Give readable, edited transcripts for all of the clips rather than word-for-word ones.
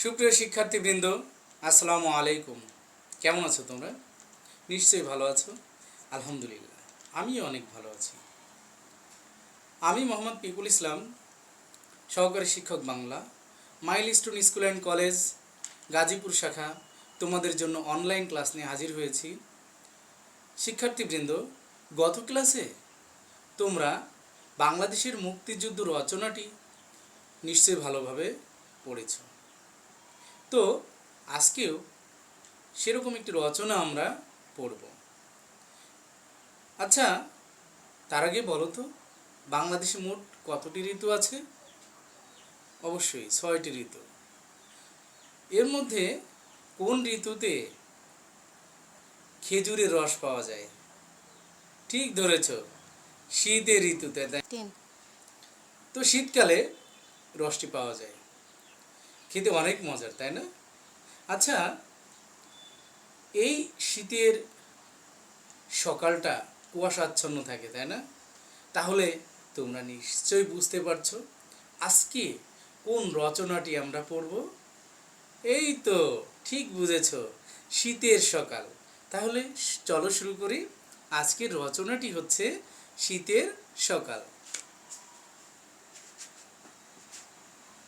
সুপ্রিয় শিক্ষার্থীবৃন্দ, আসসালামু আলাইকুম। কেমন আছো তোমরা? নিশ্চয়ই ভালো আছো। আলহামদুলিল্লাহ, আমিও অনেক ভালো আছি। আমি মোহাম্মদ পিকুল ইসলাম, সহকারী শিক্ষক Bangla, milestone school and college, Gazipur শাখা, তোমাদের জন্য অনলাইন ক্লাস নিয়ে হাজির হয়েছি। শিক্ষার্থীবৃন্দ, গত ক্লাসে তোমরা বাংলাদেশের মুক্তিযুদ্ধ রচনাটি নিশ্চয়ই ভালোভাবে পড়েছ। তো আজকেও সেরকম একটি রচনা আমরা পড়ব। আচ্ছা, তার আগে বলো তো, বাংলাদেশে মোট কতটি ঋতু আছে? অবশ্যই 6টি ঋতু। এর মধ্যে কোন ঋতুতে খেজুরের রস পাওয়া যায়? ঠিক ধরেছ, শীতের ঋতুতে। তো শীতকালে রসটি পাওয়া যায়, খেতে অনেক মজার, তাই না? আচ্ছা, এই শীতের সকালটা কুয়াশাচ্ছন্ন থাকে, তাই না? তাহলে তোমরা নিশ্চয়ই বুঝতে পারছো আজকে কোন রচনাটি আমরা পড়ব। এই তো ঠিক বুঝেছ, শীতের সকাল। তাহলে চলো শুরু করি। আজকের রচনাটি হচ্ছে শীতের সকাল।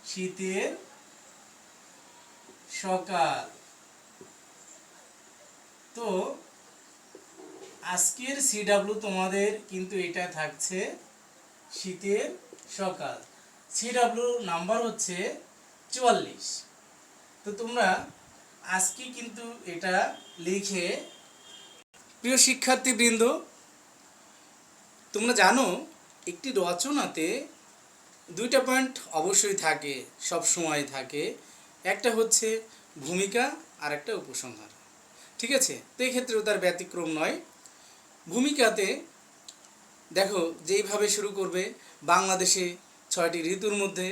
শীতের সকাল। তো আজকের সিডাব্লিউ তোমাদের কিন্তু এটা থাকছে শীতের সকাল। সিডাব্লিউ নাম্বার হচ্ছে 44। তো তোমরা আজকে কিন্তু এটা লিখে, প্রিয় শিক্ষার্থীবৃন্দ, তোমরা জানো একটি রচনাতে দুইটা পয়েন্ট অবশ্যই থাকে, সব সময় থাকে। একটা হচ্ছে ভূমিকা আর একটা উপসংহার। ঠিক আছে? তো এই ক্ষেত্রেও তার ব্যতিক্রম নয়। ভূমিকাতে দেখো যেইভাবে শুরু করবে, বাংলাদেশে 6টি ঋতুর মধ্যে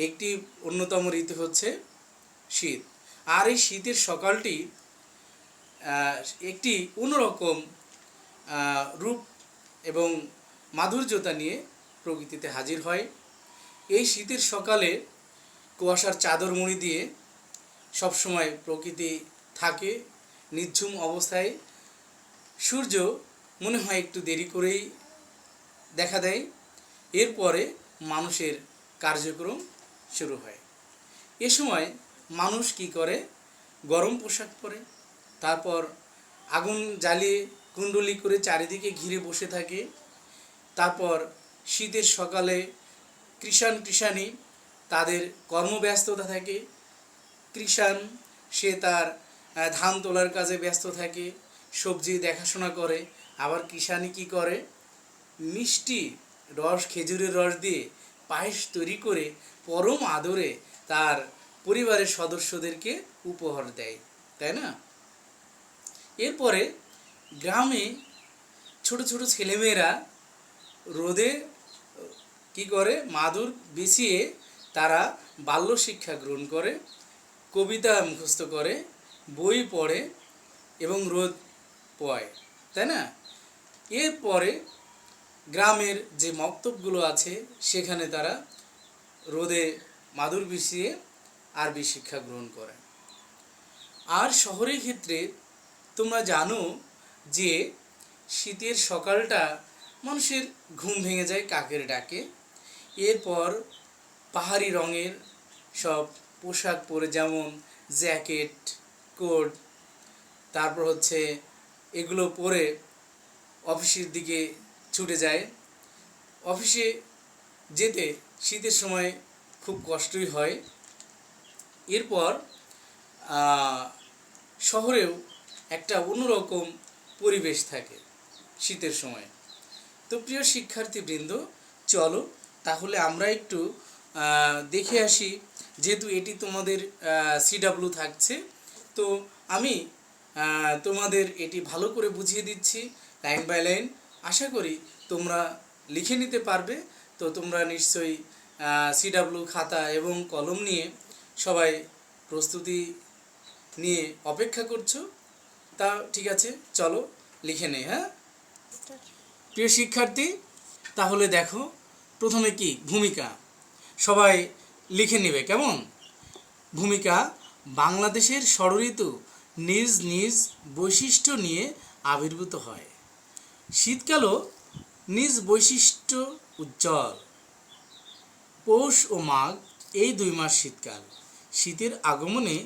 একটি অন্যতম ঋতু হচ্ছে শীত। আর এই শীতের সকালটি একটি অন্যরকম রূপ এবং মাধুর্যতা নিয়ে প্রকৃতিতে হাজির হয়। এই শীতের সকালে কুয়াশার চাদর মুড়ি দিয়ে সবসময় প্রকৃতি থাকে নিঝুম অবস্থায়। সূর্য মনে হয় একটু দেরি করেই দেখা দেয়। এরপরে মানুষের কার্যক্রম শুরু হয়। এ সময় মানুষ কি করে? গরম পোশাক পরে, তারপর আগুন জ্বালিয়ে কুণ্ডলি করে চারিদিকে ঘিরে বসে থাকে। তারপর শীতের সকালে কৃষাণী তাদের কর্মব্যস্ততা থাকে। কৃষাণ সে তার ধান তোলার কাজে ব্যস্ত থাকে, সবজি দেখাশোনা করে। আবার কৃষাণী কী করে? মিষ্টি রস, খেজুরের রস দিয়ে পায়েস তৈরি করে পরম আদরে তার পরিবারের সদস্যদেরকে উপহার দেয়, তাই না? এরপরে গ্রামে ছোট ছোট ছেলেমেয়েরা রোদে কি করে? মাদুর বিছিয়ে তারা বাল্য শিক্ষা গ্রহণ করে, কবিতা মুখস্থ করে, বই পড়ে এবং রোদ পোয়, তাই না? এরপরে গ্রামের যে মক্তবগুলো আছে সেখানে তারা রোদে মাদুর বিছিয়ে আরবি শিক্ষা গ্রহণ করে। আর শহরের ক্ষেত্রে তোমরা জানো যে শীতের সকালটা মানুষের ঘুম ভেঙে যায় কাকের ডাকে। এরপর পাহাড়ি রঙের সব পোশাক পরে, যেমন জ্যাকেট, কোট, তারপর হচ্ছে এগুলো পরে অফিসের দিকে ছুটে যায়। অফিসে যেতে শীতের সময় খুব কষ্টই হয়। এরপর শহরেও একটা অন্যরকম পরিবেশ থাকে শীতের সময়। তো প্রিয় শিক্ষার্থীবৃন্দ, চলো তাহলে আমরা একটু দেখে আসি। যেহেতু এটি তোমাদের সিডাব্লিউ থাকছে, তো আমি তোমাদের এটি ভালো করে বুঝিয়ে দিচ্ছি লাইন বাই লাইন। আশা করি তোমরা লিখে নিতে পারবে। তো তোমরা নিশ্চয়ই সিডাব্লিউ খাতা এবং কলম নিয়ে সবাই প্রস্তুতি নিয়ে অপেক্ষা করছো। তা ঠিক আছে, চলো লিখে নেই। হ্যাঁ প্রিয় শিক্ষার্থী, তাহলে দেখো প্রথমে কি ভূমিকা, সবাই লিখে নেবে কেমন? ভূমিকা বাংলাদেশের ষড়ঋতু নিজ নিজ বৈশিষ্ট্য নিয়ে আবির্ভূত হয়। শীতকালও নিজ বৈশিষ্ট্য উজ্জ্বল। পৌষ ও মাঘ এই 2 মাস শীতকাল। শীতের আগমনে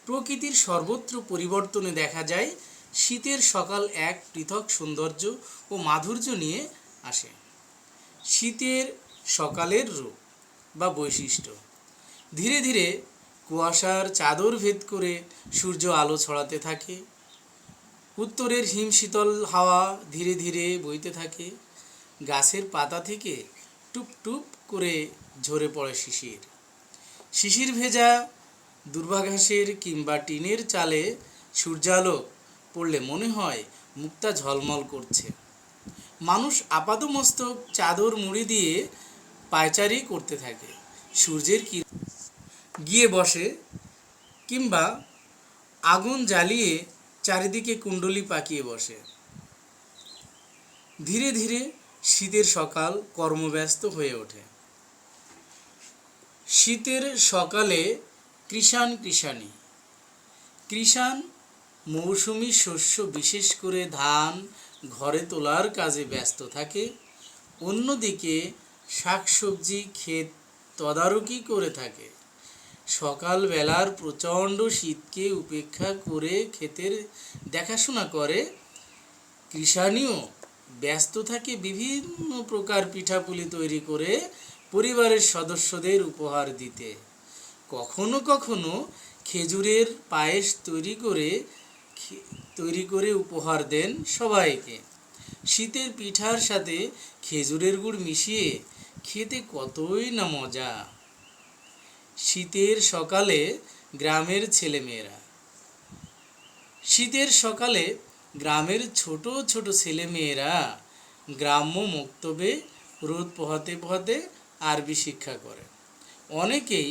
প্রকৃতির সর্বত্র পরিবর্তনে দেখা যায় শীতের সকাল এক পৃথক সৌন্দর্য ও মাধুর্য নিয়ে আসে। শীতের সকালের রূপ বা বৈশিষ্ট্য: ধীরে ধীরে কুয়াশার চাদর ভেদ করে সূর্য আলো ছড়াতে থাকে। উত্তরের হিমশীতল হাওয়া ধীরে ধীরে বইতে থাকে। গাছের পাতা থেকে টুপ টুপ করে ঝরে পড়ে শিশির। শিশির ভেজা দূর্বাঘাসের কিংবা টিনের চালে সূর্যালোক পড়লে মনে হয় মুক্তা ঝলমল করছে। মানুষ আপাদমস্তক চাদর মুড়ি দিয়ে পায়চারি করতে থাকে। সূর্যের গিয়ে বসে কিংবা আগুন জ্বালিয়ে চারিদিকে কুণ্ডলি পাকিয়ে বসে। ধীরে ধীরে শীতের সকাল কর্মব্যস্ত হয়ে ওঠে। শীতের সকালে কৃষাণ কৃষাণী। কৃষাণ মৌসুমি শস্য বিশেষ করে ধান ঘরে তোলার কাজে ব্যস্ত থাকে। অন্যদিকে শাকসবজি ক্ষেত তদারকি করে থাকে। সকালবেলার প্রচণ্ড শীতকে উপেক্ষা করে ক্ষেতের দেখাশোনা করে। কৃষাণীও ব্যস্ত থাকে বিভিন্ন প্রকার পিঠাপুলি তৈরি করে পরিবারের সদস্যদের উপহার দিতে। কখনো কখনো খেজুরের পায়েস তৈরি করে উপহার দেন সবাইকে। শীতের পিঠার সাথে খেজুরের গুড় মিশিয়ে খেতে কতই না মজা। শীতের সকালে গ্রামের ছেলেমেয়েরা। শীতের সকালে গ্রামের ছোট ছোট ছেলেমেয়েরা গ্রাম্য মক্তবে রোদ পোহাতে পোহাতে আরবি শিক্ষা করে। অনেকেই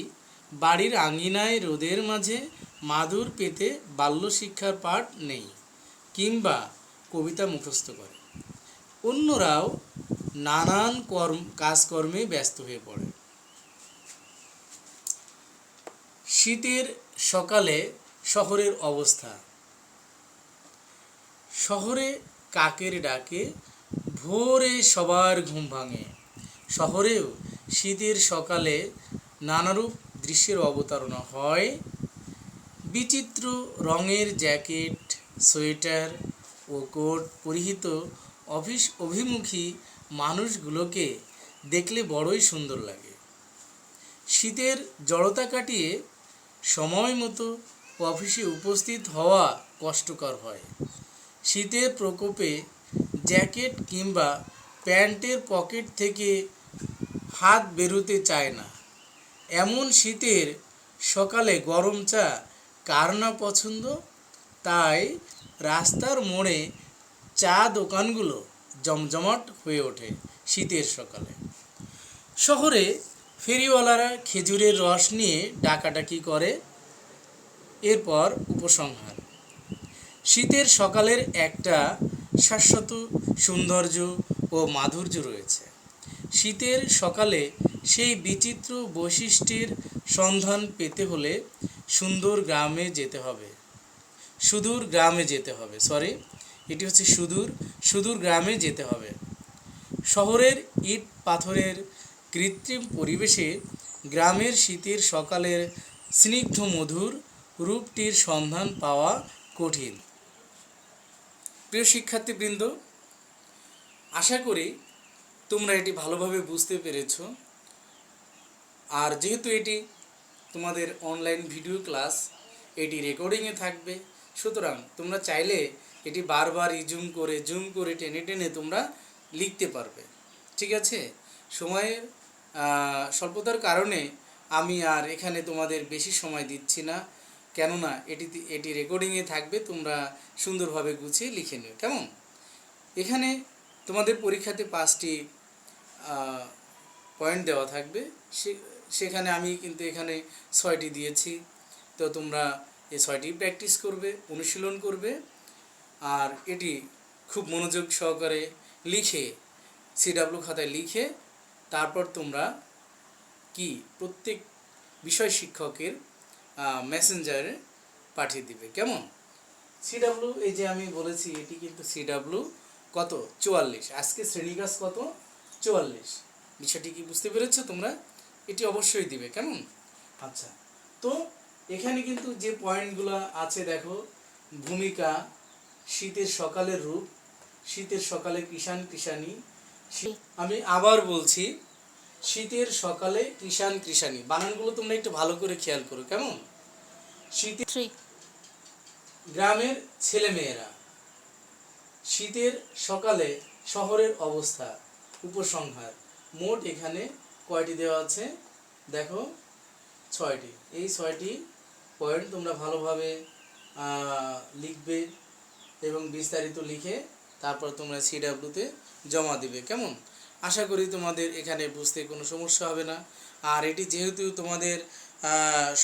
বাড়ির আঙিনায় রোদের মাঝে মাদুর পেতে বাল্যশিক্ষার পাঠ নেই কিংবা কবিতা মুখস্থ করে। অন্যরাও নানান কাজকর্মে ব্যস্ত হয়ে পড়ে। শীতের সকালে শহরের অবস্থা: শহরে কাকের ডাকে ভোরে সবার ঘুম ভাঙে। শহরেও শীতের সকালে নানারূপ দৃশ্যের অবতারণা হয়। বিচিত্র রঙের জ্যাকেট, সোয়েটার ও কোট পরিহিত অফিস অভিমুখী মানুষগুলোকে দেখলে বড়ই সুন্দর লাগে। শীতের জড়তা কাটিয়ে সময় মতো অফিসে উপস্থিত হওয়া কষ্টকর হয়। শীতের প্রকোপে জ্যাকেট কিংবা প্যান্টের পকেট থেকে হাত বেরোতে চায় না। এমন শীতের সকালে গরম চা কার না পছন্দ? তাই রাস্তার মোড়ে চা দোকানগুলো জমজমাট হয়ে ওঠে শীতের সকালে। শহরে ফেরিওয়ালারা খেজুরের রস নিয়ে ডাকাডাকি করে। এরপর উপসংহার: শীতের সকালের একটা শাশ্বত সৌন্দর্য ও মাধুর্য রয়েছে। শীতের সকালে সেই বিচিত্র বৈশিষ্ট্যের সন্ধান পেতে হলে সুদূর গ্রামে যেতে হবে। সুদূর গ্রামে যেতে হবে। শহরের ইট পাথরের কৃত্রিম পরিবেশে গ্রামের শীতের সকালের স্নিগ্ধ মধুর রূপটির সন্ধান পাওয়া কঠিন। প্রিয় শিক্ষার্থীবৃন্দ, আশা করি তোমরা এটি ভালোভাবে বুঝতে পেরেছ। আর যেহেতু এটি তোমাদের অনলাইন ভিডিও ক্লাস, এটি রেকর্ডিংয়ে থাকবে, সুতরাং তোমরা চাইলে এটি বারবার জুম করে টেনে টেনে তোমরা লিখতে পারবে। ঠিক আছে? সময়ের স্বল্পতার কারণে আমি আর এখানে তোমাদের বেশি সময় দিচ্ছি না, কেননা এটি রেকর্ডিংয়ে থাকবে, তোমরা সুন্দরভাবে গুছিয়ে লিখে নিও। কেমন? এখানে তোমাদের পরীক্ষাতে 5টি পয়েন্ট দেওয়া থাকবে, সেখানে আমি কিন্তু এখানে 6টি দিয়েছি। তো তোমরা এই 6টি প্র্যাকটিস করবে, অনুশীলন করবে, আর এটি খুব মনোযোগ সহকারে লিখে CW খাতায় লিখে তারপর তোমরা প্রত্যেক বিষয় শিক্ষকের মেসেঞ্জারে পাঠিয়ে দিবে। কেমন? সিডাব্লিউ এই যে আমি বলেছি এটি কিন্তু সিডাব্লিউ কত 44, আজকে শ্রেণীকাজ কত 44। বিষয়টি কি বুঝতে পেরেছো তোমরা? এটি অবশ্যই দিবে। কেমন? আচ্ছা, তো এখানে কিন্তু যে পয়েন্টগুলো আছে দেখো, ভূমিকা, শীতের সকালের রূপ, শীতের সকালে কৃষাণ কৃষাণী। আমি আবার বলছি, শীতের সকালে কৃষাণ কৃষাণী, বানানগুলো তোমরা একটু ভালো করে খেয়াল করো। কেমন? শীতের গ্রামের ছেলেমেয়েরা, শীতের সকালে শহরের অবস্থা, উপসংহার। মোট এখানে কয়টি দেওয়া আছে দেখো, 6টি। এই 6টি পয়েন্ট তোমরা ভালোভাবে লিখবে এবং বিস্তারিত লিখে তারপর তোমরা সিডাব্লিউতে জমা দিবে। কেমন? আশা করি তোমাদের এখানে বুঝতে কোনো সমস্যা হবে না। আর এটি যেহেতু তোমাদের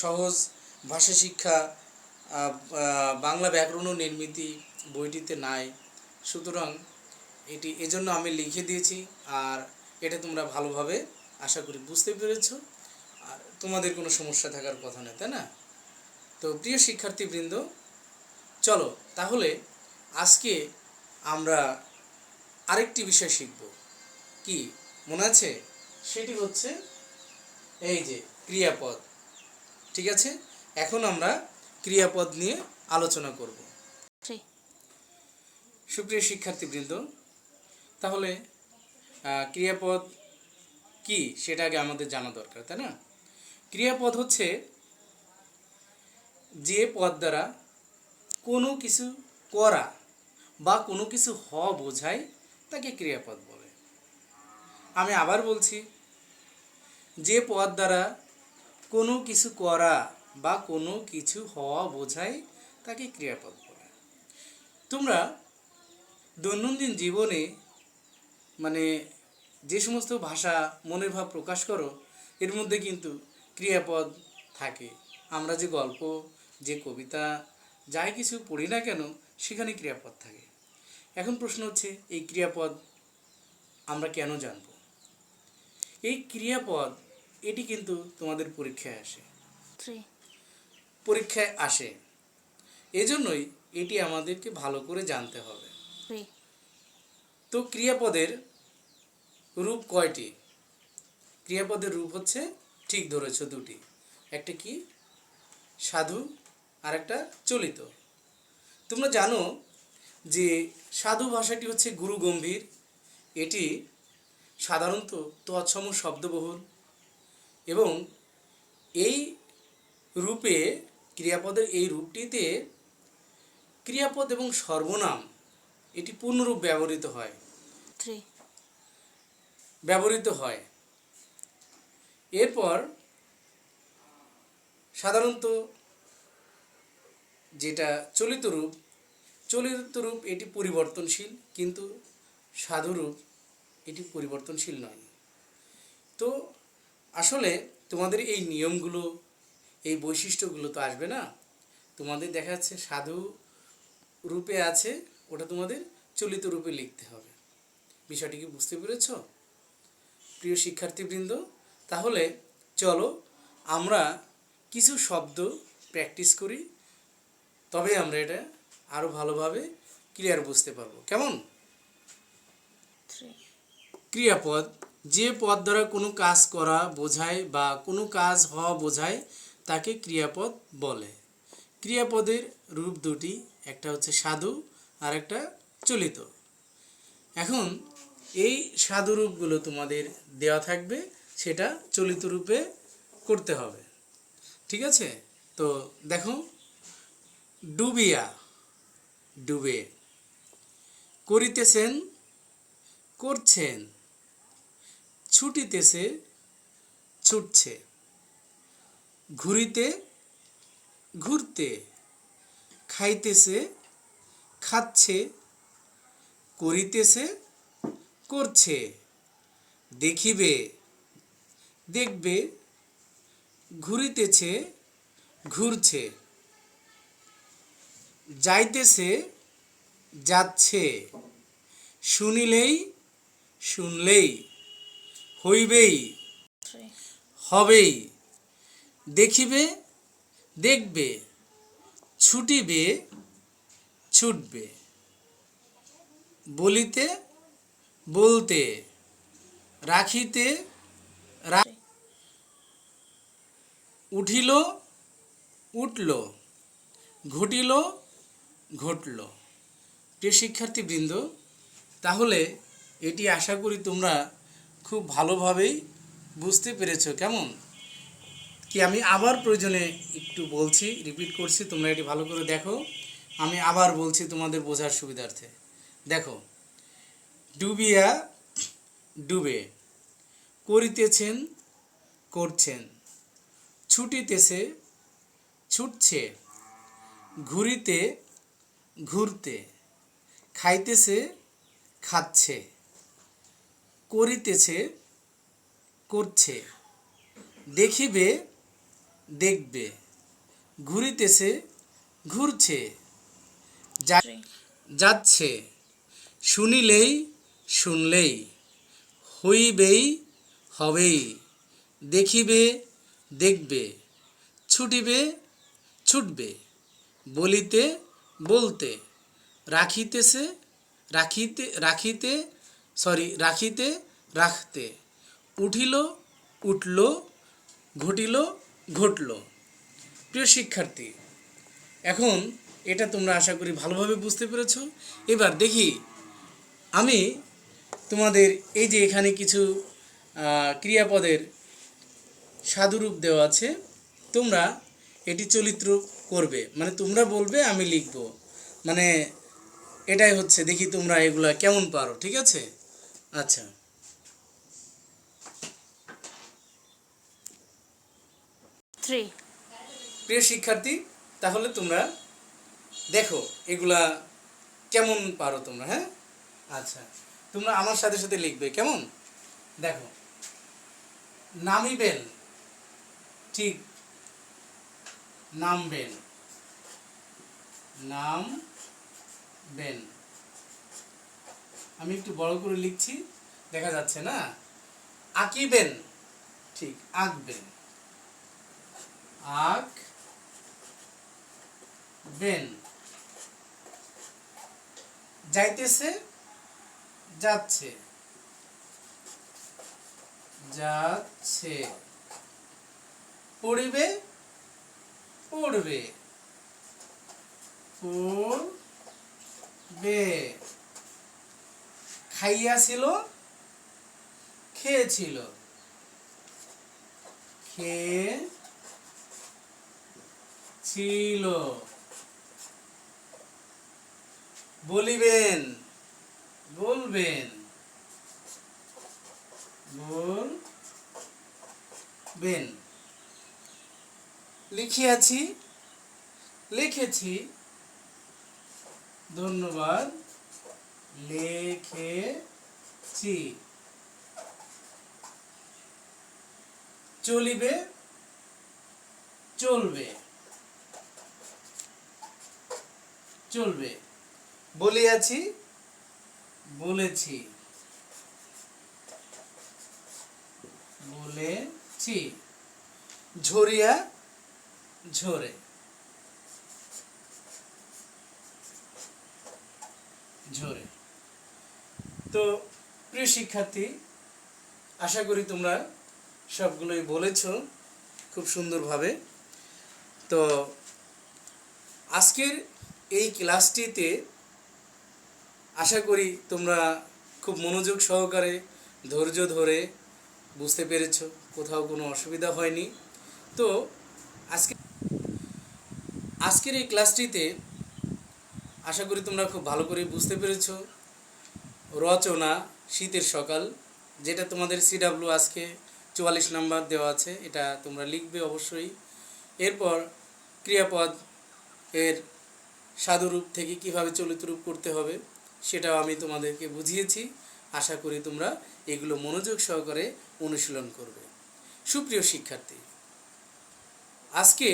সহজ ভাষা শিক্ষা বাংলা ব্যাকরণ ও নির্মিতি বইটিতে নাই, সুতরাং এটি এজন্য আমি লিখে দিয়েছি। আর এটা তোমরা ভালোভাবে আশা করি বুঝতে পেরেছো, আর তোমাদের কোনো সমস্যা থাকার কথা নেই, তাই না? তো প্রিয় শিক্ষার্থীবৃন্দ, চলো তাহলে আজকে আমরা আরেকটি বিষয় শিখব। কি মনে আছে? সেটি হচ্ছে এই যে ক্রিয়াপদ। ঠিক আছে, এখন আমরা ক্রিয়াপদ নিয়ে আলোচনা করব। সুপ্রিয় শিক্ষার্থীবৃন্দ, তাহলে ক্রিয়াপদ কি সেটা আগে আমাদের জানা দরকার, তাই না? ক্রিয়াপদ হচ্ছে যে পদ দ্বারা কোনো কিছু করা বা কোনো কিছু হওয়া বোঝায় তাকে ক্রিয়াপদ বলে। আমি আবার বলছি, যে পদ দ্বারা কোনো কিছু করা বা কোনো কিছু হওয়া বোঝায় তাকে ক্রিয়াপদ বলে। তোমরা দৈনন্দিন জীবনে মানে যে সমস্ত ভাষা মনের ভাব প্রকাশ করো, এর মধ্যে কিন্তু ক্রিয়াপদ থাকে। আমরা যে গল্প, যে কবিতা, যাই কিছু পড়ি না কেন, সেখানে ক্রিয়াপদ থাকে। এখন প্রশ্ন হচ্ছে, এই ক্রিয়াপদ আমরা কেন জানব? এই ক্রিয়াপদ এটি কিন্তু তোমাদের পরীক্ষায় আসে, এজন্যই এটি আমাদেরকে ভালো করে জানতে হবে। তো ক্রিয়াপদের রূপ কয়টি? ক্রিয়াপদের রূপ হচ্ছে, ঠিক ধরেছ, দুটি। একটা কি? সাধু, আর একটা চলিত। তোমরা জানো যে সাধু ভাষাটি হচ্ছে গুরু গম্ভীর, এটি সাধারণত তৎসম শব্দবহুল এবং এই রূপে ক্রিয়াপদের এই রূপটিতে ক্রিয়াপদ এবং সর্বনাম এটি পূর্ণরূপ ব্যবহৃত হয়। এরপর সাধারণত যেটা চলিত রূপ এটি পরিবর্তনশীল, কিন্তু সাধুরূপ এটি পরিবর্তনশীল নয়। তো আসলে তোমাদের এই নিয়মগুলো, এই বৈশিষ্ট্যগুলো তো আসবে না। তোমাদের দেখা যাচ্ছে সাধু রূপে আছে, ওটা তোমাদের চলিত রূপে লিখতে হবে। বিষয়টি কি বুঝতে পেরেছ প্রিয় শিক্ষার্থীবৃন্দ? তাহলে চলো আমরা কিছু শব্দ প্র্যাকটিস করি, তবে আমরা এটা আরও ভালোভাবে ক্লিয়ার বুঝতে পারবো। কেমন? ক্রিয়াপদ যে পদ দ্বারা কোনো কাজ করা বোঝায় বা কোনো কাজ হওয়া বোঝায় তাকে ক্রিয়াপদ বলে। ক্রিয়াপদের রূপ দুটি, একটা হচ্ছে সাধু আর একটা চলিত। এখন এই সাধু রূপগুলো তোমাদের দেওয়া থাকবে, সেটা চলিত রূপে করতে হবে। ঠিক আছে? তো দেখো, ডুবিয়া, ডুবে। করিতেছেন, করছেন। ছুটিতেছে, ছুটছে। ঘুরিতে, ঘুরতে। খাইতেছে, খাচ্ছে। করিতেছে, করছে। দেখিবে, দেখবে। ঘুরিতেছে, ঘুরছে। যাইতেছে, যাচ্ছে। শুনিলেই, শুনলেই। হইবেই, হবেই। দেখিবে, দেখবে, ছুটিবে, ছুটবে, বলিতে, বলতে, রাখিতে, উঠিল, উঠল, ঘটিল, ঘটল। প্রিয় শিক্ষার্থীবৃন্দ, তাহলে এটি আশা করি তোমরা খুব ভালোভাবেই বুঝতে পেরেছো। কেমন কি আমি আবার প্রয়োজনে একটু বলছি, রিপিট করছি, তোমরা এটি ভালো করে দেখো। আমি আবার বলছি তোমাদের বোঝার সুবিধার্থে। দেখো, ডুবিয়া, ডুবে, করিতেছেন, করছেন, ছুটিতেছে, ছুটছে, ঘুরিতে, ঘুরতে, খাইতেছে, খাচ্ছে, করিতেছে, করছে, দেখিবে, দেখবে, ঘুরিতেছে, ঘুরছে, যাচ্ছে, শুনিলেই, শুনলেই, হইবেই, হবেই, দেখিবে, দেখবে, ছুটিবে, ছুটবে, বলিতে, বলতে, রাখিতেছে, রাখিতে, রাখতে, উঠিল, উঠল, ঘটিল, ঘটল। প্রিয় শিক্ষার্থী, এখন এটা তোমরা আশা করি ভালোভাবে বুঝতে পেরেছ। এবার দেখি আমি তোমাদের এই যে এখানে কিছু ক্রিয়াপদের সাধুরূপ দেওয়া আছে, তোমরা এটি চলিত রূপ করবে, মানে তোমরা বলবে, আমি লিখব, মানে এটাই হচ্ছে, দেখি তোমরা এগুলা কেমন পারো। ঠিক আছে? আচ্ছা, প্রিয় শিক্ষার্থী, তাহলে তোমরা দেখো এগুলা কেমন পারো তোমরা। হ্যাঁ, আচ্ছা, তোমরা আমার সাথে সাথে লিখবে। কেমন? দেখো, নামিবেন, ঠিক, নামবেন, নামবেন। আমি একটু বড় করে লিখছি, দেখা যাচ্ছে না? আঁকিবেন, ঠিক, আঁকবেন, আঁকবেন। যাইতেছে, যাচ্ছে, যাচ্ছে, পড়িবে, পড়বে, পড়বে, খাইয়াছিল, খেয়েছিল, খেয়েছিল, বলিবেন, বলবেন, বলবেন, লিখিয়াছি, লিখেছি, ধন্যবাদ, লিখেছি, চলিবে, চলবে, চলবে, বলিয়াছি, বলেছি, বলেছি, ঝরিয়া, ঝরে, ঝরে। তো প্রিয় শিক্ষার্থী, আশা করি তোমরা সবগুলোই বলেছ খুব সুন্দরভাবে। তো আজকের এই ক্লাসটিতে আশা করি তোমরা খুব মনোযোগ সহকারে, ধৈর্য ধরে বুঝতে পেরেছ, কোথাও কোনো অসুবিধা হয়নি। তো আজকের এই ক্লাসটিতে আশা করি তোমরা খুব ভালো করে বুঝতে পেরেছ। রচনা, শীতের সকাল, যেটা তোমাদের CW আজকে 44 নাম্বার দেওয়া আছে, এটা তোমরা লিখবে অবশ্যই। এরপর ক্রিয়াপদ এর সাধুরূপ থেকে কিভাবে চলিত রূপ করতে হবে সেটাও আমি তোমাদেরকে বুঝিয়েছি। আশা করি তোমরা এগুলো মনোযোগ সহকারে অনুশীলন করবে। সুপ্রিয় শিক্ষার্থী, আজকে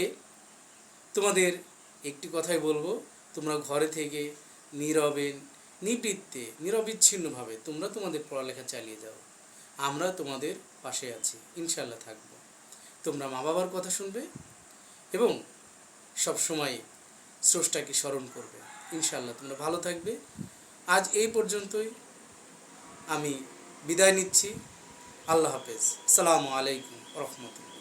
তোমাদের একটি কথাই বলবো, তোমরা ঘরে থেকে নীরবে, নিবৃত্তে, নিরবিচ্ছিন্নভাবে তোমরা তোমাদের পড়ালেখা চালিয়ে যাও। আমরা তোমাদের পাশে আছি, ইনশাল্লাহ থাকবো। তোমরা মা বাবার কথা শুনবে এবং সবসময় স্রষ্টাকে স্মরণ করবে। ইনশাআল্লাহ তোমরা ভালো থাকবে। আজ এই পর্যন্তই, আমি বিদায় নিচ্ছি। আল্লাহ হাফেজ। আসসালামু আলাইকুম ওয়া রাহমাতুল্লাহ।